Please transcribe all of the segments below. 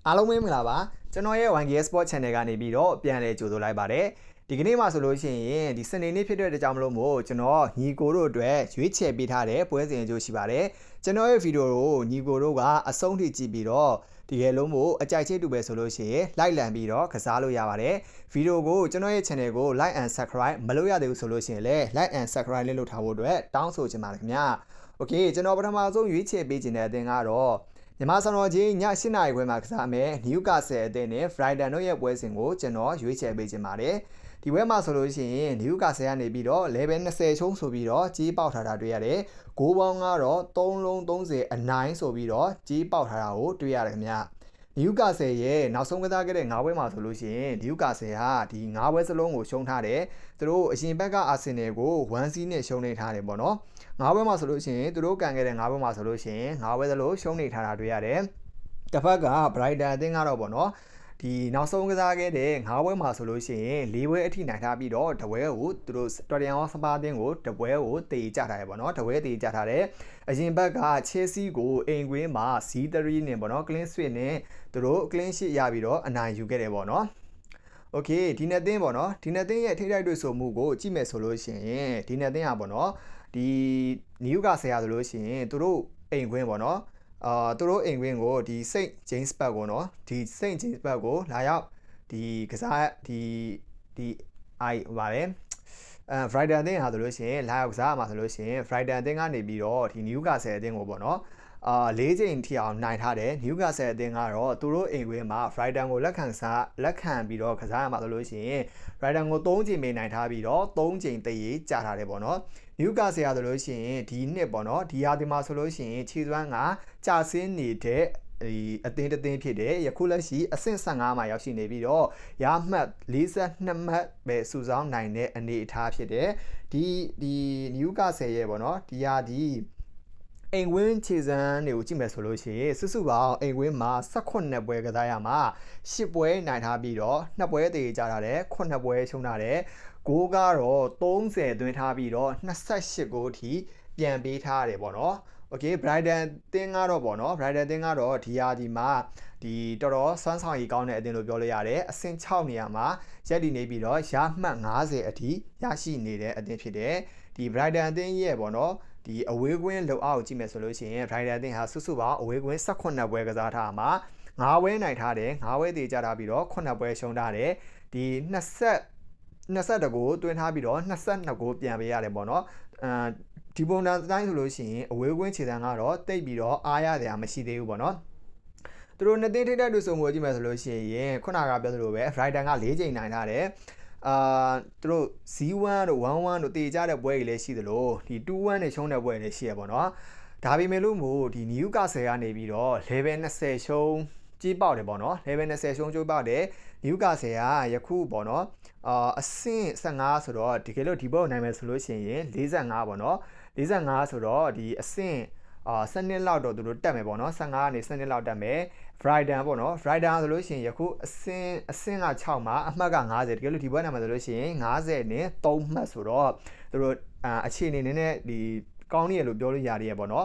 အားလုံးပဲမင်္ဂလာပါကျွန်တော်ရဲ့ YGS Sport Channel ကနေပြီးတော့ပြန်လည်ကြိုဆိုလိုက်ပါတယ်ဒီကနေ့မှာဆိုလို့ရှိရင်ဒီစနေနေ့ဖြစ်တဲ့ကြောင့်မလို့မို့ကျွန်တော်ညီကိုတို့အတွက်ရွေးချယ်ပေးထားတဲ့ပွဲစဉ်အကျိုးရှိပါတယ်ကျွန်တော်ရဲ့ဗီဒီယိုကိုညီကိုတို့ကအဆုံးထိကြည့်ပြီးတော့ဒီကဲလုံးမို့အကြိုက်ချတူပဲဆိုလို့ရှိရင် like လန်ပြီးတော့ကစားလို့ရပါတယ်ဗီဒီယိုကိုကျွန်တော်ရဲ့ channel ကို like and subscribe မလုပ်ရသေးဘူးဆိုလို့ရှိရင်လည်း like and subscribe လေးလုပ်ထားဖို့အတွက်တောင်းဆိုချင်ပါတယ်ခင်ဗျာ Okay ကျွန်တော်ပထမဆုံးရွေးချယ်ပေးခြင်းတဲ့အသင်းကတော့မြန်မာစံတော်ချိန်ည8:00နာရီခွဲမှာကစားမယ် Newcastle အသင်းနဲ့ Brighton တို့ရဲ့ပွဲစဉ်ကိုကျွန်တော်ရွေးချယ်ပေးခြင်းပါတယ်ဒီပွဲမှာဆိုလို့ရှိရင် Newcastle ကနေပြီးတော့ level 20 ချုံးဆိုပြီးတော့ကြီးပေါက်ထားတာတွေ့ရတယ်ဂိုးပေါင်းကတော့3လုံး30အနိုင်ဆိုပြီးတော့ကြီးပေါက်ထားတာကိုတွေ့ရတယ်ခင်ဗျာNewcastle ရဲ့နောက်ဆုံးကစားခဲ့တဲ့9ပွဲမှာဆိုလို့ရှိရင် Newcastle ဟာဒီ9ပွဲစလုံးကိုရှုံးထားတယ်သူတို့အရင်ဘက်က Arsenal ကို 1-0 နဲ့ရှုံးနေထားတယ်ပေါ့နော်9ပွဲမှာဆိုလို့ရှိရင်သူတို့ကန်ခဲ့တဲ့9ပွဲမှာဆိုလို့ရှိရင်9ပွဲစလုံးရှုံးနေထားတာတွေ့ရတယ်တစ်ဖက်က Brighton အသင်းကတော့ပေါ့နော်ဒီနောက်ဆုံးကစားခဲ့တဲ့9ပွဲမှာဆိုလို့ရှိရင်4ပွဲအထိနိုင်ထားပြီးတော့တပွဲကိုသူတို့ Tottenham Hotspur အသင်းကိုတပွဲကိုတေချထားတယ်ပေါ့နော်တပွဲတေချထားတယ်အရင်ဘက်က Chelsea ကိုအိမ်ကွင်းမှာ C3 နဲ့ပေါ့နော် clean sheet နဲ့သူတို့ clean sheet ရပြီးတော့အနိုင်ယူခဲ့တယ်ပေါ့နော်Okay ဒီနှစ်သင်းပေါ့နော်ဒီနှစ်သင်းရဲ့ထိတိုက်တွေ့ဆုံမှုကိုကြည့်မယ်ဆိုလို့ရှိရင်ဒီနှစ်သင်းอ่ะပေါ့နော်ဒီNewcastle ဆိုလို့ရှိရင်သူတို့အိမ်ကွင်းပေါ့နော်သူတို့အိမ်ကွင်းကိုဒီ Saint James Park ကိုနော်ဒီ Saint James Park ကိုလာရောက်ဒီကစားဒီပါတယ်Brighton အသင်းဟာဆိုလို့ရှိရင်လာရောက်ကစားမှာဆိုလို့ရှိရင် Brighton အသင်းကနေပြီးတော့ဒီ Newcastle အသင်းကိုပေါ့နော်၄ချိန်ထိအောင်နိုင်ထားတယ် Newcastle အသင်းကတော့သူတို့အိမ်ကွင်းမှာ Brighton ကိုလက်ခံပြီးတော့ကစားရမှာဆိုလို့ရှိရင် Brighton ကို3ချိန်ပဲနိုင်ထားပြီးတော့3ချိန်တည်ကြထားတယ်ပေါ့နော် Newcastle ရဆိုလို့ရှိရင်ဒီနှစ်ပေါ့နော်ဒီရာသီမှာဆိုလို့ရှိရင်ခြေစွမ်းကကျဆင်းနေတဲ့ဒီအသင်းတစ်သင်းဖြစ်တယ်ယခုလက်ရှိအဆင့်15မှာရောက်ရှိနေပြီးတော့ရမှတ်42မှတ်ပဲစုဆောင်းနိုင်တဲ့အနေအထားဖြစ်တယ်ဒီ Newcastle ရဲ့ပေါ့နော်ဒီဟာဒီအိမ်ဝင်းခြေစမ်းတွေကိုကြည့်မယ်ဆိုလို့ရှိရင်စုစုပေါင်းအိမ်ဝင်းမှာ18ပွဲကစားရမှာ10ပွဲနိုင်ထားပြီးတော့2ပွဲတည်ကြတာတယ်9ပွဲရှုံးတာတယ်ဂိုးကတော့30သွင်းထားပြီးတော့28ဂိုးထိပြန်ပေးထားရတယ်ပေါ့နော်Okay Brighton တင်းကတော့ပေါ့နော် Brighton တင်းကတော့ဒီဟာဒီမှာဒီတော်တော်စွမ်းဆောင်ရည်ကောင်းတဲ့အသင်းလို့ပြောလို့ရတယ်အဆင့်6နေရာမှာရက်တည်နေပြီးတော့ရမှတ်90အထိရရှိနေတဲ့အသင်းဖြစ်တယ်ဒီ Brighton အသင်းရဲ့ပေါ့နော်ဒီအဝေးကွင်းလောက်အောက်ကြည့်မယ်ဆိုလို့ရှိရင် Brighton အသင်းဟာစုစုပေါင်းအဝေးကွင်း18ပွဲကစားထားမှာ9ပွဲနိုင်ထားတယ်9ပွဲတည်ကြတာပြီးတော့9ပွဲရှုံးထားတယ်ဒီ22ဂိုးတွင်းထားပြီးတော့22ဂိုးပြန်ပေးရတယ်ပေါ့နော်ဒီပုံစံတိုင်းဆိုလို့ရှိရင်အဝေးကွင်းခြေတန်းကတော့တိတ်ပြီးတော့အားရစရာမရှိသေးဘူးပေါ့နော်သူတို့နှစ်သိန်းထိတဲ့လူစုံကိုကြည့်မယ်ဆိုလို့ရှိရင်ခုနကပြောသလိုပဲ Brighton က4ချိန်နိုင်ထားတယ်သူတို့ 0-1 တို့ 1-1 တို့တည်ကြတဲ့ပွဲတွေလည်းရှိသလိုဒီ 2-1 နဲ့ရှုံးတဲ့ပွဲတွေလည်းရှိရပေါ့နော်ဒါပေမဲ့လို့မို့ဒီ Newcastle ကနေပြီးတော့ level 20ရှုံးကြီးပေါက်တယ်ပေါ့နော် level 20ရှုံးကြီးပေါက်တယ် Newcastle ကယခုပေါ့နော်အဆင့်15ဆိုတော့ဒီကလေးဒီဘောနိုင်မယ်ဆိုလို့ရှိရင်45ပေါ့နော်45ဆိုတော့ဒီအဆင့်12လောက်တော့သူတို့တက်မယ်ပေါ့နော်15ကနေ12လောက်တက်မယ် Brighton ပေါ့နော် Brighton ဆိုလို့ရှိရင်ယခုအဆင့်က6မှာအမှတ်က50တကယ်လို့ဒီဘက်နိုင်မှာဆိုလို့ရှိရင်50နဲ့3မှတ်ဆိုတော့သူတို့အခြေအနေနည်းနည်းဒီကောင်းနေရလို့ပြောလို့ရတယ်ပေါ့နော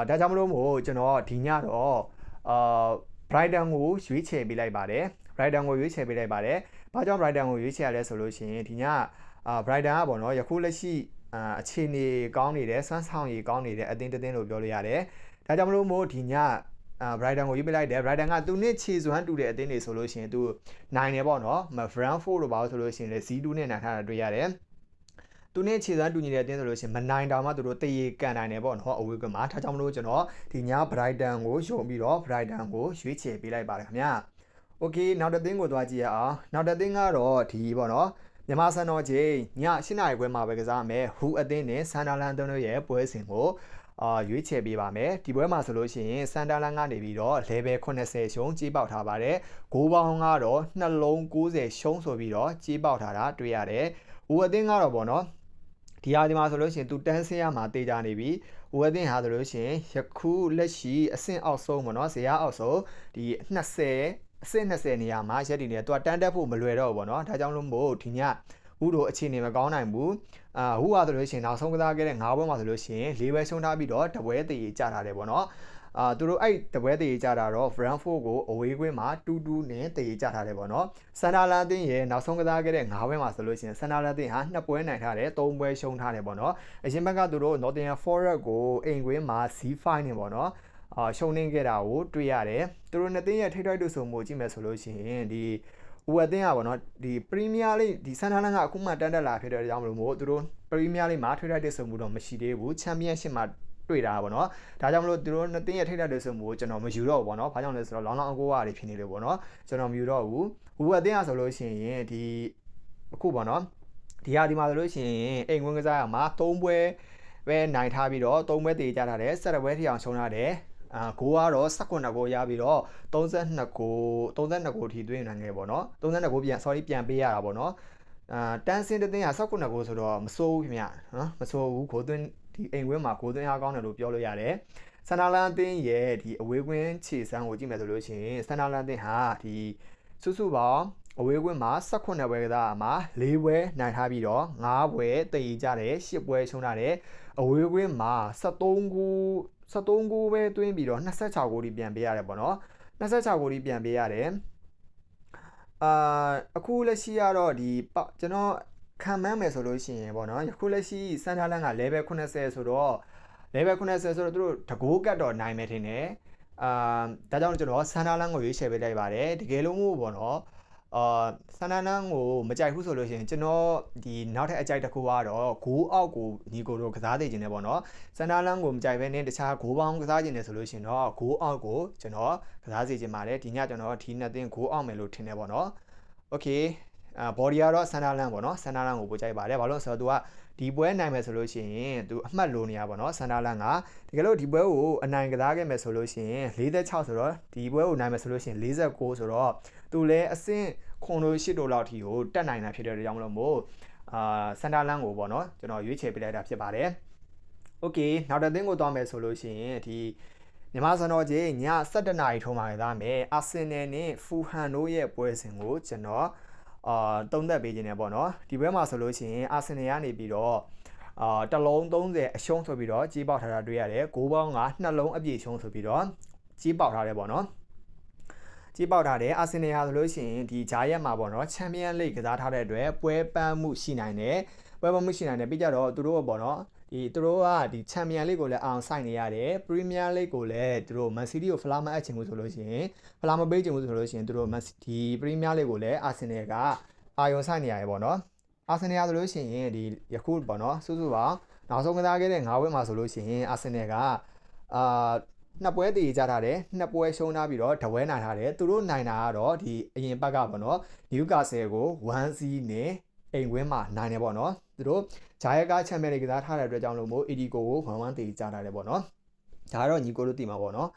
်ဒါကြောင့်မလို့မို့ကျွန်တော်ဒီညတော့Brighton ကိုရွေးချယ်ပေးလိုက်ပါတယ် Brighton ကိုရွေးချယ်ပေးလိုက်ပါတယ်ဘာကြောင့် Brighton ကိုရွေးချယ်ရလဲဆိုလို့ရှိရင်ဒီညBrighton ကပေါ့နော်ယခုလက်ရှိအခြေအနေကောင်းနေတဲ့စွမ်းဆောင်ရည်ကောင်းနေတဲ့အသင်းတစ်သင်းလို့ပြောလို့ရတယ်ဒါကြောင့်မလို့မို့ဒီညBrighton ကိုရွေးပေးလိုက်တယ် Brighton ကသူနဲ့ခြေစွမ်းတူတဲ့အသင်းတွေဆိုလို့ရှိရင်သူနိုင်တယ်ပေါ့နော် Brentford တို့ပါလို့ဆိုလို့ရှိရင်လည်း 0-2 နဲ့နိုင်ထားတာတွေ့ရတယ်သူနဲ့ခြေစွမ်းတူညီတဲ့အသင်းဆိုလို့ရှိရင်မနိုင်တောင်မှသူတို့တရေကန်နိုင်တယ်ပေါ့နော်အဝေးကွင်းမှာဒါကြောင့်မလို့ကျွန်တော်ဒီည Brighton ကိုယုံပြီးတော့ Brighton ကိုရွေးချယ်ပေးလိုက်ပါတယ်ခင်ဗျာ Okay နောက်တစ်သင်းကိုသွားကြည့်ရအောင်နောက်တစ်သင်းကတော့ဒီပေါ့နော်မြန်မာစံတော်ချိန်ည8:00နာရီခွဲမှာပဲကစားမယ်ဟူအသင်းနဲ့ဆန်ဒါလန်အသင်းတို့ရဲ့ပွဲစဉ်ကိုရွေးချယ်ပေးပါမယ်ဒီပွဲမှာဆိုလို့ရှိရင်ဆန်ဒါလန်ကနေပြီးတော့ level 80ရှုံးကြီးပေါက်ထားပါတယ်ဂိုးပေါင်းကတော့နှလုံး90ရှုံးဆိုပြီးတော့ကြီးပေါက်ထားတာတွေ့ရတယ်ဟူအသင်းကတော့ပေါ့နော်ဒီဟာဒီမှာဆိုလို့ရှိရင်သူတန်းဆင်းရမှာတေးကြနေပြီဟူအသင်းဟာဆိုလို့ရှိရင်ယခုလက်ရှိအဆင့်အောက်ဆုံးပေါ့နော်ဇေယျအောက်ဆုံးဒီ20အဆင့်20နေရာမှာရက်တည်နေတယ်သူကတန်းတက်ဖို့မလွယ်တော့ဘူးပေါ့နော်ဒါကြောင့်လို့မို့ဒီညဟူတို့အခြေအနေမကောင်းနိုင်ဘူးဟူဟာဆိုလို့ရှိရင်နောက်ဆုံးကစားခဲ့တဲ့9ပွဲမှာဆိုလို့ရှိရင်4ပွဲရှုံးထားပြီးတော့တပွဲတည်ကြထားတယ်ပေါ့နော် သူတို့အဲ့တပွဲတည်ကြတာတော့ Brentford ကိုအဝေးကွင်းမှာ2-2နဲ့တည်ကြထားတယ်ပေါ့နော်ဆန်ဒါလန်အသင်းရဲ့နောက်ဆုံးကစားခဲ့တဲ့9ပွဲမှာဆိုလို့ရှိရင်ဆန်ဒါလန်အသင်းဟာ2ပွဲနိုင်ထားတယ်3ပွဲရှုံးထားတယ်ပေါ့နော်အရင်ဘက်ကသူတို့ Nottingham Forest ကိုအိမ်ကွင်းမှာ Z5 နဲ့ပေါ့နော်ရှုံးနေခဲ့တာကိုတွေ့ရတယ်သူတို့နှစ်သင်းရဲ့ထိပ်တိုက်တွေ့ဆုံမှုကြည့်မယ်ဆိုလို့ရှိရင်ဒီဦးအသင်းကပေါ့နော်ဒီ Premier League ဒီဆန်ဒါလန်ကအခုမှတန်းတက်လာဖြစ်တဲ့အကြောင်းမလို့မို့သူတို့ Premier League မှာထိပ်တိုက်တွေ့ဆုံမှုတော့မရှိသေးဘူး Championship မှာတွေ့တာပေါ့နော်ဒါကြောင့်မလို့သူတို့နှစ်သင်းရဲ့ထိပ်တိုက်တွေ့ဆုံမှုကိုကျွန်တော်မယူတော့ဘူးပေါ့နော်ဘာကြောင့်လဲဆိုတော့လောင်းလောင်းအကိုဝါတွေဖြစ်နေတယ်ပေါ့နော်ကျွန်တော်မယူတော့ဘူးဦးအသင်းကဆိုလို့ရှိရင်ဒီအခုပေါ့နော်ဒီဟာဒီမှာဆိုလို့ရှိရင်အိမ်ဝင်ကစားရမှာ3ပွဲပဲနိုင်ထားပြီးတော့3ပွဲတည်ကြထားတယ်7ပွဲထိအောင်ရှုံးထားတယ်ဂိုးကတော့19ဂိုးရပြီးတော့32ဂိုးထိသွင်းနိုင်ခဲ့ပေါ့နော်32ဂိုးပြန်ပေးရတာပေါ့နော်တန်းစင်းတဲ့သင်းက19ဂိုးဆိုတော့မစိုးဘူးခင်ဗျနော်မစိုးဘူးဂိုးသွင်းဒီအိမ်ကွင်းမှာဂိုးသွင်းအားကောင်းတယ်လို့ပြောလို့ရတယ်ဆန်ဒါလန်အသင်းရဲ့ဒီအဝေးကွင်းခြေစမ်းကိုကြည့်မယ်ဆိုလို့ရှိရင်ဆန်ဒါလန်အသင်းဟာဒီစုပေါင်းအဝေးကွင်းမှာ18ပွဲကစားမှာ4ပွဲနိုင်ထားပြီးတော့5ပွဲတည်ကြတယ်10ပွဲရှုံးထားတယ်အဝေးကွင်းမှာ73ဂိုးပဲသွင်းပြီးတော့26ဂိုးထိပြန်ပေးရတယ်ပေါ့နော်26ဂိုးထိပြန်ပေးရတယ်အခုလက်ရှိကတော့ဒီကျွန်တော်ခံမှန်းမယ်ဆိုလို့ရှိရင်ပေါ့နော်အခုလက်ရှိဆန်ဒါလန်က level 80ဆိုတော့ level 80ဆိုတော့သူတို့တကိုးကတ်တော့နိုင်မယ်ထင်တယ်ဒါကြောင့်ကျွန်တော်ဆန်ဒါလန်ကိုရွေးချယ်ပေးလိုက်ပါတယ်တကယ်လို့မို့ပေါ့နော်ဆန်ဒါလန်ကိုမကြိုက်ဘူးဆိုလို့ရှိရင်ကျွန်တော်ဒီနောက်ထပ်အကြိုက်တစ်ခုကတော့ဂိုးအောက်ကိုညီကိုတို့ကစားသိခြင်းနဲ့ပေါ့နော်ဆန်ဒါလန်ကိုမကြိုက်ဘဲနဲ့တခြားဂိုးပေါင်းကစားခြင်းနဲ့ဆိုလို့ရှိရင်တော့ဂိုးအောက်ကိုကျွန်တော်ကစားစီခြင်းပါတယ်ဒီညကျွန်တော်ဒီနှစ်သင်းဂိုးအောက်မယ်လို့ထင်တယ်ပေါ့နော်โอเคဘော်ဒီကတော့ဆန်ဒါလန်ပေါ့နော်ဆန်ဒါလန်ကိုပို့ကြိုက်ပါတယ်ဘာလို့လဲဆိုတော့သူကဒီပွဲနိုင်မယ်ဆိုလို့ရှိရင်သူအမှတ်လိုနေရပါတော့ဆန်ဒါလန်ကတကယ်လို့ဒီပွဲကိုအနိုင်ကစားခဲ့မယ်ဆိုလို့ရှိရင်46ဆိုတော့ဒီပွဲကိုနိုင်မယ်ဆိုလို့ရှိရင်49ဆိုတော့သူလည်းအဆင့်8တို့လောက်ထိကိုတက်နိုင်တာဖြစ်တဲ့ကြောင့်မလို့မို့ဆန်ဒါလန်ကိုပေါ့နော်ကျွန်တော်ရွေးချယ်ပေးလိုက်တာဖြစ်ပါတယ်โอเคနောက်တစ်သင်းကိုသွားမယ်ဆိုလို့ရှိရင်ဒီမြန်မာစံတော်ချိန်ည7:00နာရီထုံးမှာကစားမယ်အာဆင်နယ်နဲ့ဖူဟန်တို့ရဲ့ပွဲစဉ်ကိုကျွန်တော်သုံးသက်ပေးခြင်းနဲ့ပေါ့နော်ဒီပွဲမှာဆိုလို့ရှိရင်အာဆင်နယ်ကနေပြီးတော့တလုံး30အရှုံးဆိုပြီးတော့ကြီးပေါက်ထားတာတွေ့ရတယ်ဂိုးပေါင်းက2လုံးအပြည့်ရှုံးဆိုပြီးတော့ကြီးပေါက်ထားတယ်ပေါ့နော်ကြီးပေါက်ထားတယ်အာဆင်နယ်ဟာဆိုလို့ရှိရင်ဒီဂျာယက်မှာပေါ့နော်ချန်ပီယံလိဂ်ကစားထားတဲ့အတွက်ပွဲပန်းမှုရှိနိုင်တယ်ပြီးကြတော့သူတို့ပေါ့နော်ဒီသူတို့ကဒီချန်ပီယံလိဂ်ကိုလည်းအောင်ဆိုင်နေရတယ်ပရီးမီးယားလိဂ်ကိုလည်းသူတို့မန်စီးတီးကိုဖလားမအပ်ချင်ဘူးဆိုလို့ရှိရင်ဖလားမပေးချင်ဘူးဆိုလို့ရှိရင်သူတို့ဒီပရီးမီးယားလိဂ်ကိုလည်းအာဆင်နယ်ကအာယုံဆိုင်နေရတယ်ပေါ့နော်အာဆင်နယ်ကဆိုလို့ရှိရင်ဒီယခုပေါ့နော်စုစုပေါင်းနောက်ဆုံးကစားခဲ့တဲ့9ပွဲမှာဆိုလို့ရှိရင်အာဆင်နယ်က2ပွဲတည်ကြထားတယ်2ပွဲရှုံးထားပြီးတော့တပွဲနိုင်ထားတယ်သူတို့နိုင်တာကတော့ဒီအရင်ဘက်ကပေါ့နော်နယူကာဆယ်ကို 1-0 နဲ့အိမ်ကွင်းမှာနိုင်တယ်ပေါ့နော်သူတို့ဂျာယက်ကချန်ပီယံလိဂ်ကစားထားတဲ့အတွက်ကြောင့်လို့မို့အီဒီကိုကို1-1တည်ကြထားတယ်ပေါ့နော်ဒါကတော့ညီကိုတို့တည်မှာပေါ့နော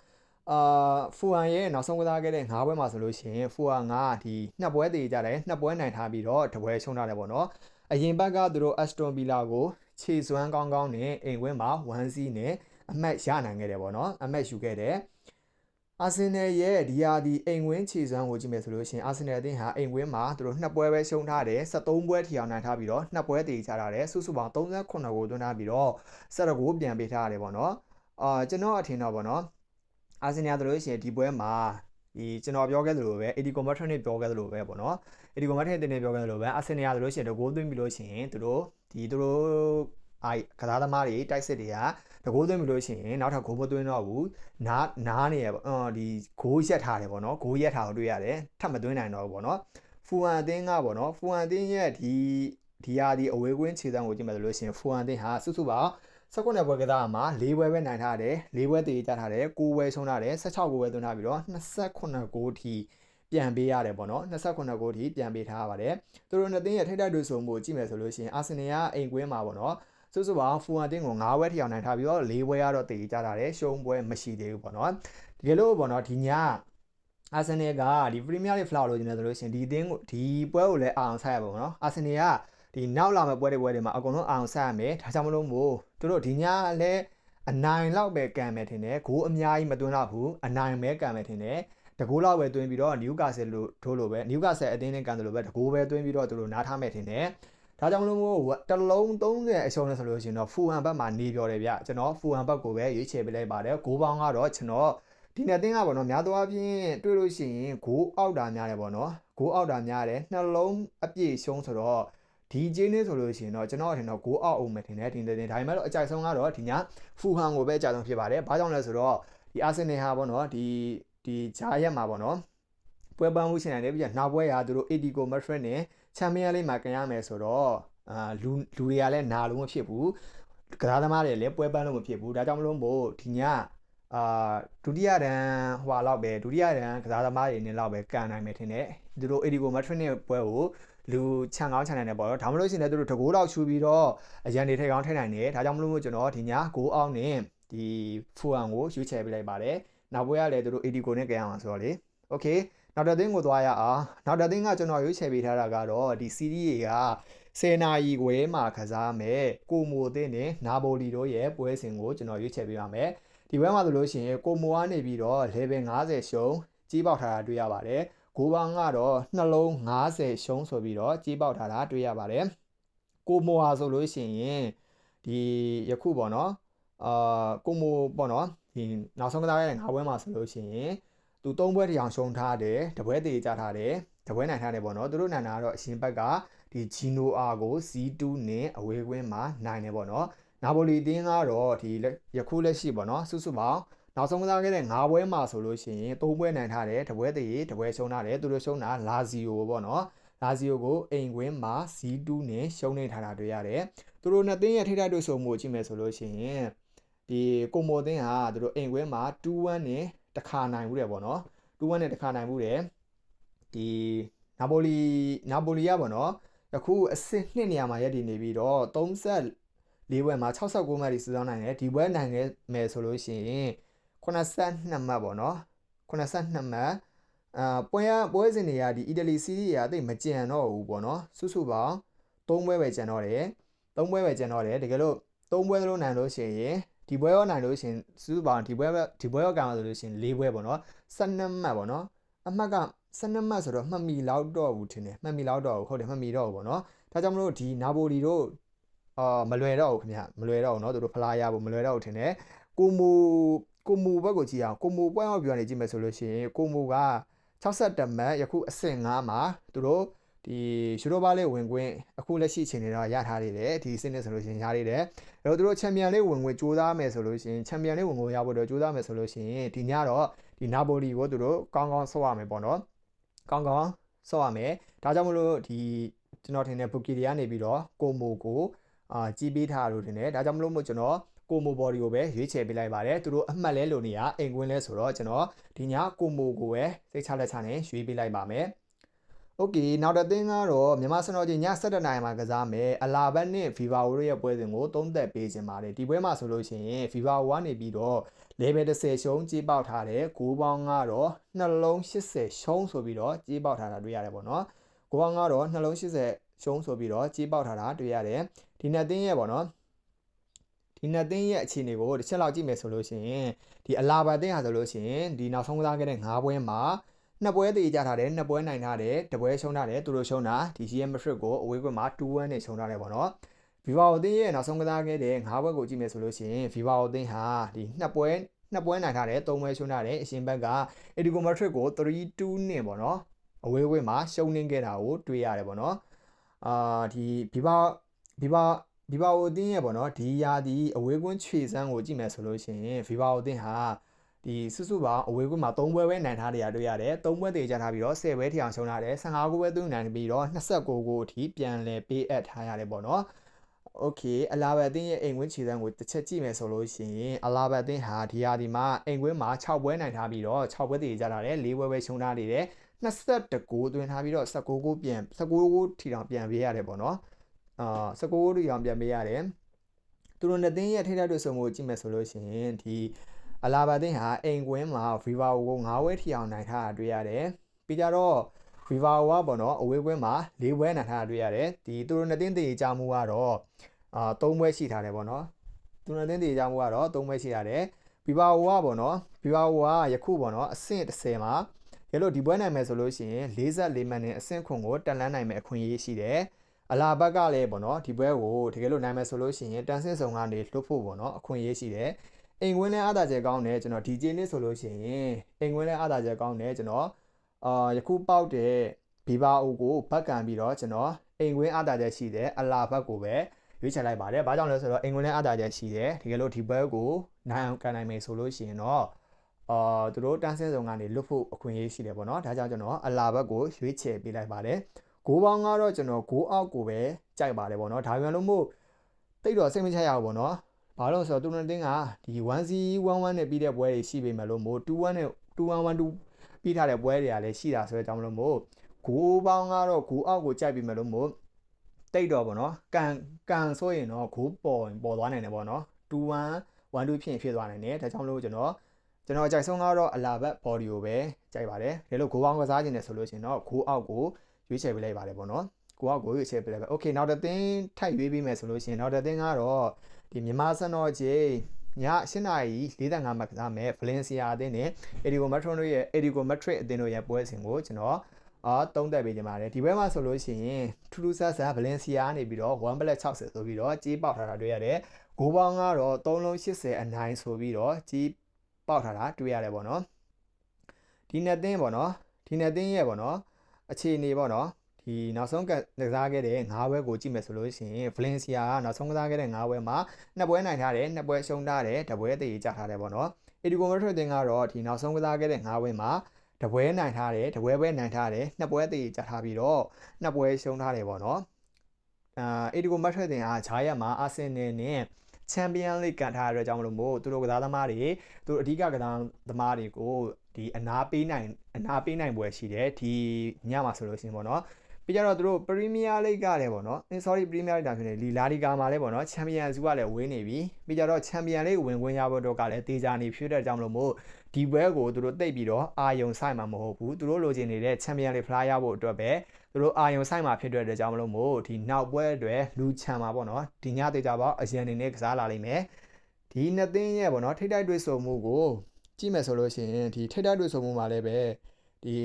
်ဖူဟန်ရဲ့နောက်ဆုံးကစားခဲ့တဲ့9ပွဲမှာဆိုလို့ရှိရင်ဖူဟန်ကဒီ2ပွဲတည်ကြတယ်2ပွဲနိုင်ထားပြီးတော့တပွဲရှုံးထားတယ်ပေါ့နော်အရင်ဘက်ကသူတို့အက်စတွန်ဗီလာကိုခြေစွမ်းကောင်းနဲ့အိမ်ကွင်းမှာ 1-0 နဲ့အမှတ်ရနိုင်ခဲ့တယ်ပေါ့နော်အမှတ်ယူခဲ့တယ်အာဆင်နယ်ရဲ့ဒီဟာဒီအိမ်ကွင်းခြေစွမ်းကိုကြည့်မယ်ဆိုလို့ရှိရင်အာဆင်နယ်အသင်းဟာအိမ်ကွင်းမှာသူတို့2ပွဲပဲရှုံးထားတယ်73ပွဲထီအောင်နိုင်ထားပြီးတော့2ပွဲတည်ကြထားတယ်စုစုပေါင်း38ကိုသွင်းထားပြီးတော့17ကိုပြန်ပေးထားရတယ်ပေါ့နော်ကျွန်တော်အထင်တော့ပေါ့နော်အာဆင်နယ်ဆိုလို့ရှိရင်ဒီပွဲမှာဒီကျွန်တော်ပြောခဲ့သလိုပဲ80 conversion နဲ့ပြောခဲ့သလိုပဲပေါ့နော်80 conversion တင်နေပြောခဲ့သလိုပဲအာဆင်နယ်ဆိုလို့ရှိရင်တကိုးသွင်းပြီးလို့ရှိရင်သူတို့ကစားသမားတွေတိုက်စစ်တွေကတကိုးသွင်းပြီးလို့ရှိရင်နောက်ထပ်ဂိုးမသွင်းတော့ဘူးနားနေရပေါ့ဒီဂိုးရက်ထားတယ်ပေါ့နော်ဂိုးရက်ထားကိုတွေ့ရတယ်ထပ်မသွင်းနိုင်တော့ဘူးပေါ့နော်ဖူဟန်အသင်းကပေါ့နော်ဖူဟန်အသင်းရဲ့ဒီဟာဒီအဝေးကွင်းခြေစမ်းကိုကြည့်မယ်ဆိုလို့ရှိရင်ဖူဟန်အသင်းဟာစုစုပေါင်း19ပွဲကစားမှာ4ပွဲပဲနိုင်ထားတယ်4ပွဲတည်ကြထားတယ်9ပွဲရှုံးထားတယ်16ပွဲသွင်းထားပြီးတော့28ဂိုးထိပြန်ပေးရတယ်ပေါ့နော်28ဂိုးထိပြန်ပေးထားပါတယ်သူတို့နှစ်သင်းရဲ့ထိပ်တိုက်တွေ့ဆုံမှုကြည့်မယ်ဆိုလို့ရှိရင်အာဆင်နယ်ကအိမ်ကွင်းမှာပေါ့နော်စုစုပေါင်းဖူဟန်အသင်းကို9ပွဲထိအောင်နိုင်ထားပြီးတော့4ပွဲကတော့တည်ကြထားတယ်ရှုံးပွဲမရှိသေးဘူးပေါ့နော်တကယ်လို့ပေါ့နော်ဒီညအာဆင်နယ်ကဒီပရီးမီးယားလိဂ်ဖလားလို့ကျင်တယ်ဆိုလို့ရှိရင်ဒီအသင်းကိုဒီပွဲကိုလည်းအောင်ဆိုင်ရပါပေါ့နော်အာဆင်နယ်ကဒီနောက်လာမယ့်ပွဲတွေမှာအကုန်လုံးအောင်ဆိုင်ရမယ်ဒါကြောင့်မလို့မို့သူတို့ဒီညလည်းအနိုင်လောက်ပဲကန်မယ်ထင်တယ်ဂိုးအများကြီးမသွင်းတော့ဘူးအနိုင်ပဲကန်မယ်ထင်တယ်တကူလောက်ပဲသွင်းပြီးတော့နယူကာဆယ်လို့ထိုးလို့ပဲနယူကာဆယ်အသင်းနဲ့ကန်တယ်လို့ပဲတကူပဲသွင်းပြီးတော့သူတို့နားထားမယ်ထင်တယ် ဒါကြောင့်လို့မို့တလုံး30အရှုံးလဲဆိုလို့ရှိရင်တော့ဖူဟန်ဘက်မှာနေပြောတယ်ဗျကျွန်တော်ဖူဟန်ဘက်ကိုပဲရွေးချယ်ပေးလိုက်ပါတယ်ဂိုးပေါင်းကတော့ကျွန်တော်ဒီနေ့တင်းကပေါ့နော်များသောအားဖြင့်တွေ့လို့ရှိရင်ဂိုးအောက်တာများတယ်ပေါ့နော်ဂိုးအောက်တာများတယ်နှလုံးအပြည့်ရှုံးဆိုတော့ဒီဂျင်းလေးဆိုလို့ရှိရင်တော့ကျွန်တော်ထင်တော့ဂိုးအောက်အောင်မယ်ထင်တယ်ဒီနေ့တင်းဒါပေမဲ့တော့အကြိုက်ဆုံးကတော့ဒီညဖူဟန်ကိုပဲအကြိုက်ဆုံးဖြစ်ပါတယ်ဘာကြောင့်လဲဆိုတော့ဒီအာဆင်နယ်ဟာပေါ့နော်ဒီဂျာရက်မှာပေါ့နော်ပွဲပန်းမှုရှင်နိုင်တယ်ပြီးနောက်ပွဲရာသူတို့ Atletico Madrid နဲ့ချန်ပီယံလိမှာကန်ရမယ်ဆိုတော့လူတွေကလည်းနာလို့မဖြစ်ဘူးကစားသမားတွေလည်းပွဲပန်းလို့မဖြစ်ဘူးဒါကြောင့်မလို့မို့ဒီညဒုတိယတန်းဟွာလောက်ပဲဒုတိယတန်းကစားသမားတွေနဲ့လောက်ပဲကန်နိုင်မယ်ထင်တယ်သူတို့ Atletico Madrid နဲ့ပွဲကိုလူချန်ကောင်းချန်နိုင်တယ်ပေါ့နော်ဒါမှမဟုတ်ရှင်လည်းသူတို့တကိုးလောက်ချူပြီးတော့အရန်တွေထိကောင်းထိနိုင်တယ်ဒါကြောင့်မလို့မို့ကျွန်တော်ဒီညဂိုးအောင်နဲ့ဒီဖူဟန်ကိုရွေးချယ်ပေးလိုက်ပါတယ်နောက်ပွဲကလည်းသူတို့ Atletico နဲ့ကန်ရအောင်ဆိုတော့လေ Okayနောက်တစ်သင်းကိုသွားရအောင်နောက်တစ်သင်းကကျွန်တော်ရွေးချယ်ပေးထားတာကတော့ဒီစီးရီးတွေက10နာရီခွဲမှာကစားမယ်ကိုမိုသင်းနဲ့နာပိုလီတို့ရဲ့ပွဲစဉ်ကိုကျွန်တော်ရွေးချယ်ပေးပါမယ်ဒီပွဲမှာဆိုလို့ရှိရင်ကိုမိုကနေပြီးတော့ level 50ရှုံးကြီးပေါက်ထားတာတွေ့ရပါတယ်ဂိုးပေါင်းကတော့နှလုံး50ရှုံးဆိုပြီးတော့ကြီးပေါက်ထားတာတွေ့ရပါတယ်ကိုမိုဟာဆိုလို့ရှိရင်ဒီယခုပေါ့နော်ကိုမိုပေါ့နော်ဒီနောက်ဆုံးကစားရတဲ့5ပွဲမှာဆိုလို့ရှိရင်သူ3ပွဲတရားရှုံးထားတယ်တပွဲသေးကြထားတယ်တပွဲနိုင်ထားတယ်ပေါ့နော်သူတို့နိုင်တာကတော့အရှင်ဘက်ကဒီဂျီနိုအာကို C2 နဲ့အဝေးကွင်းမှာနိုင်တယ်ပေါ့နော်နာပိုလီတင်းကတော့ဒီယခုလက်ရှိပေါ့နော်စုစုပေါင်းနောက်ဆုံးကစားခဲ့တဲ့5ပွဲမှာဆိုလို့ရှိရင်3ပွဲနိုင်ထားတယ်တပွဲသေးတပွဲရှုံးထားတယ်သူတို့ရှုံးတာလာဇီယိုပေါ့နော်လာဇီယိုကိုအိမ်ကွင်းမှာ C2 နဲ့ရှုံးနေထားတာတွေ့ရတယ်သူတို့နှစ်သင်းရဲ့ထိထိုက်တွေ့ဆုံမှုကြည့်မယ်ဆိုလို့ရှိရင်ဒီကိုမိုသင်းဟာသူတို့အိမ်ကွင်းမှာ2-1နဲ့တခါနိုင်မှုတယ်ပေါ့နော်2-1နဲ့တခါနိုင်မှုတယ်ဒီနာပိုလီကပေါ့နော်အခုအဆင့်2နေရာမှာရပ်တည်နေပြီးတော့34ပွဲမှာ69မှတ်စီစောင်းနိုင်တယ်ဒီပွဲနိုင်ခဲ့မယ်ဆိုလို့ရှိရင်82မှတ်ပေါ့နော်82မှတ်ပွဲစဉ်တွေကဒီအီတလီစီးရီးကတိတ်မကြံတော့ဘူးပေါ့နော်စုစုပေါင်း3ပွဲပဲကြံတော့တယ်3ပွဲပဲကြံတော့တယ်တကယ်လို့3ပွဲလုံးနိုင်လို့ရှိရင်ဒီပွဲရောနိုင်လို့ရှင်စုစုပေါင်းဒီပွဲရောကန်ဆိုလို့ရှင်4ပွဲပေါ့နော်12မှတ်ပေါ့နော်အမှတ်က12မှတ်ဆိုတော့မှတ်မီလောက်တော့ဘူးထင်တယ်မှတ်မီလောက်တော့ဟုတ်တယ်မှတ်မီတော့ဘူးပေါ့နော်ဒါကြောင့်မလို့ဒီနာပိုလီတို့မလွယ်တော့ဘူးခင်ဗျမလွယ်တော့ဘူးเนาะသူတို့ဖလားရဖို့မလွယ်တော့ဘူးထင်တယ်ကိုမိုဘက်ကိုကြည့်အောင်ကိုမိုပွဲအောင်ပြောနေကြည့်မယ်ဆိုလို့ရှိရင်ကိုမိုက61မှတ်ယခုအဆင့်5မှာသူတို့ဒီယူရိုပါလေးဝင်ခွင့်အခုလက်ရှိအချိန်တွေတော့ရထားသေးတယ်ဒီစနစ်ဆိုလို့ရှိရင်ရသေးတယ်အဲ့တော့သူတို့ချန်ပီယံလေးဝင်ခွင့်ကြိုးစားမယ်ဆိုလို့ရှိရင်ချန်ပီယံလေးဝင်ခွင့်ရဖို့တော့ကြိုးစားမယ်ဆိုလို့ရှိရင်ဒီညတော့ဒီနာပိုလီကိုသူတို့ကောင်းကောင်းဆော့ရမယ်ပေါ့နော်ကောင်းကောင်းဆော့ရမယ်ဒါကြောင့်မလို့ဒီကျွန်တော်ထင်တဲ့ဘူကီတွေကနေပြီးတော့ကိုမိုကိုကြီးပေးထားလို့ထင်တယ်ဒါကြောင့်မလို့မို့ကျွန်တော်ကိုမိုဘော်ဒီကိုပဲရွေးချယ်ပေးလိုက်ပါတယ်သူတို့အမှတ်လဲလို့နေရအိမ်ကွင်းလဲဆိုတော့ကျွန်တော်ဒီညကိုမိုကိုပဲစိတ်ချလက်ချနဲ့ရွေးပေးလိုက်ပါမယ်โอเคနောက်တစ်သင်းကတော့မြန်မာစံတော်ချိန်ည7:00နာရီမှာကစားမယ်အလာဘတ်နဲ့ Viva ရဲ့ပွဲစဉ်ကိုသုံးသက်ပေးခြင်းပါတယ်ဒီပွဲမှာဆိုလို့ရှိရင် Viva ကနေပြီးတော့ level 10ရှုံးကြီးပေါက်ထားတယ်ဂိုးပေါင်းကတော့နှလုံး80ရှုံးဆိုပြီးတော့ကြီးပေါက်ထားတာတွေ့ရတယ်ပေါ့နော်ဂိုးပေါင်းကတော့နှလုံး80ရှုံးဆိုပြီးတော့ကြီးပေါက်ထားတာတွေ့ရတယ်ဒီနှစ်သင်းရဲ့ပေါ့နော်ဒီနှစ်သင်းရဲ့အခြေအနေကိုတစ်ချက်လောက်ကြည့်မယ်ဆိုလို့ရှိရင်ဒီအလာဘတ်သင်းဟာဆိုလို့ရှိရင်ဒီနောက်ဆုံးကစားခဲ့တဲ့5ပွဲမှာနှစ်ပွဲသေးကြထားတယ်နှစ်ပွဲနိုင်ထားတယ်တပွဲရှုံးထားတယ်သူတို့ရှုံးတာဒီ GM Madrid ကိုအဝေးကွင်းမှာ2-1နဲ့ရှုံးထားတယ်ပေါ့နော် Viva အသင်းရဲ့နောက်ဆုံးကစားခဲ့တဲ့5ပွဲကိုကြည့်မယ်ဆိုလို့ရှိရင် Viva အသင်းဟာဒီနှစ်ပွဲနိုင်ထားတယ်3ပွဲရှုံးထားတယ်အရှင်ဘက်က Atletico Madrid ကို3-2နဲ့ပေါ့နော်အဝေးကွင်းမှာရှုံးနေခဲ့တာကိုတွေ့ရတယ်ပေါ့နော်ဒီ Viva အသင်းရဲ့ပေါ့နော်ဒီရာဒီအဝေးကွင်းခြေစမ်းကိုကြည့်မယ်ဆိုလို့ရှိရင် Viva အသင်းဟာဒီစုစုပေါင်းအဝေးကွင်းမှာ3ပွဲပဲနိုင်ထားတယ်တွေ့ရတယ်3ပွဲတည်ကြထားပြီးတော့10ပွဲထီအောင်ရှုံးထားတယ်15ကိုပဲသူနိုင်ပြီးတော့29ကိုအထိပြန်လည်ပေးအပ်ထားရတယ်ပေါ့နော်โอเคအလာဘတ်အသင်းရဲ့အိမ်ကွင်းခြေစမ်းကိုတစ်ချက်ကြည့်မယ်ဆိုလို့ရှိရင်အလာဘတ်အသင်းဟာဒီရာဒီမှာအိမ်ကွင်းမှာ6ပွဲနိုင်ထားပြီးတော့6ပွဲတည်ကြထားတယ်4ပွဲပဲရှုံးထားနေတယ်21ကိုတွင်ထားပြီးတော့19ကိုထီအောင်ပြန်ပေးရတယ်ပေါ့နော်19ကိုထီအောင်ပြန်ပေးရတယ်သူတို့နှစ်သင်းရဲ့ထိထိုက်တွေ့ဆုံမှုကြည့်မယ်ဆိုလို့ရှိရင်ဒီအလာဘတ်တင်ဟာအိမ်ကွင်းမှာ Viva ကို9ဝဲထီအောင်နိုင်ထားတာတွေ့ရတယ်ပြီးကြတော့ Viva ကပေါ့နော်အဝေးကွင်းမှာ4ဝဲနိုင်ထားတာတွေ့ရတယ်ဒီသူတို့နှစ်သင်းတည်ကြမှုကတော့3ဝဲရှိထားတယ်ပေါ့နော်သူတို့နှစ်သင်းတည်ကြမှုကတော့3ဝဲရှိထားတယ် Viva ကပေါ့နော် Viva ကယခုပေါ့နော်အဆင့်10မှာရလို့ဒီပွဲနိုင်မယ်ဆိုလို့ရှိရင်44မှတ်နဲ့အဆင့်ခွန်ကိုတက်လန်းနိုင်မယ်အခွင့်အရေးရှိတယ် အလာဘက်ကလည်းပေါ့နော်ဒီပွဲကိုတကယ်လို့နိုင်မယ်ဆိုလို့ရှိရင်တန်ဆင်းဆောင်ကနေလွတ်ဖို့ပေါ့နော်အခွင့်အရေးရှိတယ်အိမ်ကွင်းနဲ့အားသာချက်ကောင်းတယ်ကျွန်တော် DJ နဲ့ဆိုလို့ရှိရင်အိမ်ကွင်းနဲ့အားသာချက်ကောင်းတယ်ကျွန်တော်ယခုပေါက်တဲ့ဘီဘာအိုကိုဘက်ကန်ပြီးတော့ကျွန်တော်အိမ်ကွင်းအားသာချက်ရှိတယ်အလာဘက်ကိုပဲရွေးချယ်လိုက်ပါတယ်။ဘာကြောင့်လဲဆိုတော့အိမ်ကွင်းနဲ့အားသာချက်ရှိတယ်တကယ်လို့ဒီပွဲကိုနိုင်အောင်ကန်နိုင်မယ်ဆိုလို့ရှိရင်တော့သူတို့တန်းဆင်းဆောင်ကနေလွတ်ဖို့အခွင့်အရေးရှိတယ်ပေါ့နော်ဒါကြောင့်ကျွန်တော်အလာဘက်ကိုရွေးချယ်ပေးလိုက်ပါတယ်ဂိုးပေါင်းကတော့ကျွန်တော်ဂိုးအောက်ကိုပဲကြိုက်ပါတယ်ပေါ့နော်ဒါပြန်လို့မို့တိတ်တော့စိတ်မချရဘူးပေါ့နော်ဘာလို့ဆိုတော့တူနတင်းကဒီ 1C11 နဲ့ပြီးတဲ့ပွဲတွေရှိပေမဲ့လို့မို့21နဲ့2112ပြီးထားတဲ့ပွဲတွေကလည်းရှိတာဆိုတော့ကြောင့်မလို့မို့ဂိုးပေါင်းကတော့ဂိုးအောက်ကိုကြိုက်ပြီးမဲ့လို့မို့တိတ်တော့ပေါ့နော်ကန်ဆိုရင်တော့ဂိုးပေါ်သွားနိုင်တယ်ပေါ့နော်2112ဖြစ်သွားနိုင်တယ်ဒါကြောင့်မလို့ကျွန်တော်ကြိုက်ဆုံးကတော့အလာဘက် body ကိုပဲကြိုက်ပါတယ်ဒါလို့ဂိုးပေါင်းကစားခြင်းနဲ့ဆိုလို့ရှိရင်တော့ဂိုးအောက်ကိုရွေးချယ်ပေးလိုက်ပါတယ်ပေါ့နော်ကိုကကိုရွေးချယ်ပေးလိုက်ပါโอเคနောက်တစ်သင်းထပ်ရွေးပေးမယ်ဆိုလို့ရှိရင်နောက်တစ်သင်းကတော့ဒီမြန်မာစံတော်ချိန်ည8:45မှာကစားမယ်ဗလင်စီယာအသင်းနဲ့အဒီဂိုမက်ထရိုရဲ့အဒီဂိုမက်ထရစ်အသင်းတို့ရဲ့ပွဲစဉ်ကိုကျွန်တော်သုံးသပ်ပေးကြပါတယ်ဒီပွဲမှာဆိုလို့ရှိရင်ထူးထူးဆန်းဆန်းဗလင်စီယာကနေပြီးတော့1+60ဆိုပြီးတော့ကြီးပေါက်ထားတာတွေ့ရတယ်ဂိုးပေါင်းကတော့380အနိုင်ဆိုပြီးတော့ကြီးပေါက်ထားတာတွေ့ရတယ်ပေါ့နော်ဒီနှစ်သင်းပေါ့နော်ဒီနှစ်သင်းရဲ့ပေါ့နော်အခြေအနေပေါ့နော်ဒီနောက်ဆုံးကစားခဲ့တဲ့9ပွဲကိုကြည့်မယ်ဆိုလို့ရှိရင်ဗလင်စီယာကနောက်ဆုံးကစားခဲ့တဲ့9ပွဲမှာ2ပွဲနိုင်ထားတယ်2ပွဲရှုံးထားတယ်2ပွဲတည်ကြထားတယ်ပေါ့နော်အီဒီဂိုမက်ထရစ်တင်ကတော့ဒီနောက်ဆုံးကစားခဲ့တဲ့9ပွဲမှာ2ပွဲနိုင်ထားတယ်2ပွဲပဲနိုင်ထားတယ်2ပွဲတည်ကြထားပြီးတော့2ပွဲရှုံးထားတယ်ပေါ့နော်အီဒီဂိုမက်ထရစ်တင်ကဂျာယက်မှာအာဆင်နယ်နဲ့ချန်ပီယံလိဂ်ကန်ထားရတဲ့ကြောင့်မလို့မို့သူတို့ကစားသမားတွေသူတို့အဓိကကစားသမားတွေကိုဒီအနာပေးနိုင်ပွဲရှိတယ်ဒီညမှာဆိုလို့ရှိရင်ပေါ့နော်ပြီးကြတော့သူတို့ပရီးမီးယားလိဂ်ကလည်းပေါ့နော်sorry ပရီးမီးယားလိဂ်တာဖြစ်နေလီလာလီဂါမှာလည်းပေါ့နော်ချန်ပီယံစုကလည်းဝင်းနေပြီပြီးကြတော့ချန်ပီယံလိဂ်ဝင်ခွင့်ရဖို့တော့ကလည်းတေချာနေဖြစ်တဲ့ကြောင့်မလို့မို့ဒီပွဲကိုသူတို့တိတ်ပြီးတော့အာယုံဆိုင်မှာမဟုတ်ဘူးသူတို့လိုချင်နေတဲ့ချန်ပီယံလိဂ်ဖလားရဖို့အတွက်ပဲသူတို့အာယုံဆိုင်မှာဖြစ်တဲ့ကြောင့်မလို့မို့ဒီနောက်ပွဲအတွက်လူချန်မှာပေါ့နော်ဒီညတေချာပေါ့အရန်နေနဲ့ကစားလာလိမ့်မယ်ဒီနှစ်သင်းရဲ့ပေါ့နော်ထိတိုက်တွေ့ဆုံမှုကိုကြည့်မယ်ဆိုလို့ရှိရင်ဒီထိတိုက်တွေ့ဆုံမှုမှာလည်းပဲဒီ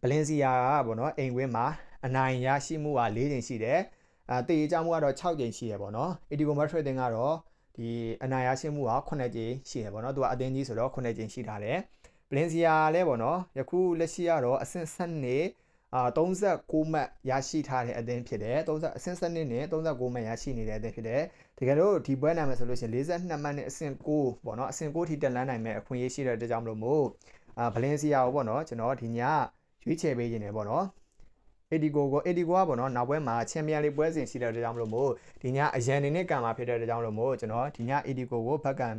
ဗလင်စီယာကပေါ့နော်အိမ်ကွင်းမှာအနိုင်ရရှိမှုက4ချိန်ရှိတယ်တေးကြမှုကတော့6ချိန်ရှိတယ်ပေါ့နော်အီဒီဂိုမက်ထရစ်တင်ကတော့ဒီအနိုင်ရရှိမှုက9ချိန်ရှိတယ်ပေါ့နော်သူကအသင်းကြီးဆိုတော့9ချိန်ရှိထားတယ်ဗလင်စီယာလည်းပေါ့နော်ယခုလက်ရှိကတော့အဆင့်7 39မှတ်ရရှိထားတဲ့အသင်းဖြစ်တယ်အဆင့်7နဲ့39မှတ်ရရှိနေတဲ့အသင်းဖြစ်တယ်တကယ်လို့ဒီပွဲနိုင်မယ်ဆိုလို့ရှိရင်42မှတ်နဲ့အဆင့်9ပေါ့နော်အဆင့်9ထိတက်လန်းနိုင်မဲ့အခွင့်အရေးရှိတဲ့အတွက်ကြောင့်မလို့မို့ဗလင်စီယာကိုပေါ့နော်ကျွန်တော်ဒီညရွေးချယ်ပေးခြင်းတယ်ပေါ့နော်အီဒီဂိုကပေါ့နော်နောက်ပွဲမှာချန်ပီယံလိပွဲစဉ်ရှိတဲ့အတွက်ကြောင့်မလို့မို့ဒီညအရန်နေနဲ့ကံမှာဖြစ်တဲ့အတွက်ကြောင့်မလို့မို့ကျွန်တော်ဒီညအီဒီဂိုကိုဘက်ကန်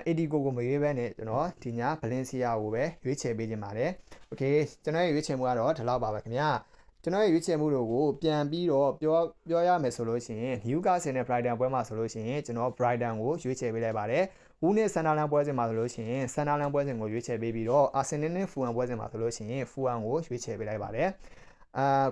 အီဒီဂိုကိုမရွေးဘဲနဲ့ကျွန်တော်ဒီညဗလင်စီယာကိုပဲရွေးချယ်ပေးခြင်းပါတယ်โอเคကျွန်တော်ရဲ့ရွေးချယ်မှုကတော့ဒီလောက်ပါပဲခင်ဗျာကျွန်တော်ရဲ့ရွေးချယ်မှုတွေကိုပြန်ပြီးတော့ပြောရမယ်ဆိုလို့ရှိရင်နျူကာဆယ်နဲ့ Brighton ပွဲမှာဆိုလို့ရှိရင်ကျွန်တော် Brighton ကိုရွေးချယ်ပေးလိုက်ပါတယ်ဦးနဲ့ဆန်ဒါလန်ပွဲစဉ်မှာဆိုလို့ရှိရင်ဆန်ဒါလန်ပွဲစဉ်ကိုရွေးချယ်ပေးပြီးတော့အာဆင်နယ်နဲ့ဖူဟန်ပွဲစဉ်မှာဆိုလို့ရှိရင်ဖူဟန်ကိုရွေးချယ်ပေးလိုက်ပါတယ်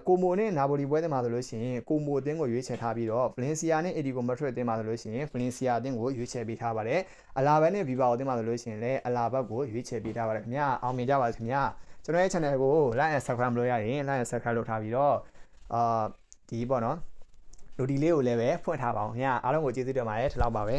ကိုမိုနဲ့နာပိုလီပွဲစဉ်မှာဆိုလို့ရှိရင်ကိုမိုအသင်းကိုရွေးချယ်ထားပြီးတော့ဗလင်စီယာနဲ့အီဒီဂိုမက်ထရစ်အသင်းမှာဆိုလို့ရှိရင်ဗလင်စီယာအသင်းကိုရွေးချယ်ပေးထားပါတယ်အလာဘက်နဲ့ဗီဘာအသင်းမှာဆိုလို့ရှိရင်လည်းအလာဘက်ကိုရွေးချယ်ပေးထားပါတယ်ခင်ဗျာအောင်မြင်ကြပါစေခင်ဗျာကျွန်တော်ရဲ့ channel ကို like and subscribe လုပ်ရရင် like and subscribe လုပ်ထားပြီးတော့ဒီပေါ့နော်လူဒီလေးကိုလည်းပဲဖွင့်ထားပါအောင်ခင်ဗျာအားလုံးကိုကျေးဇူးတင်ပါတယ်ဒီလောက်ပါပဲ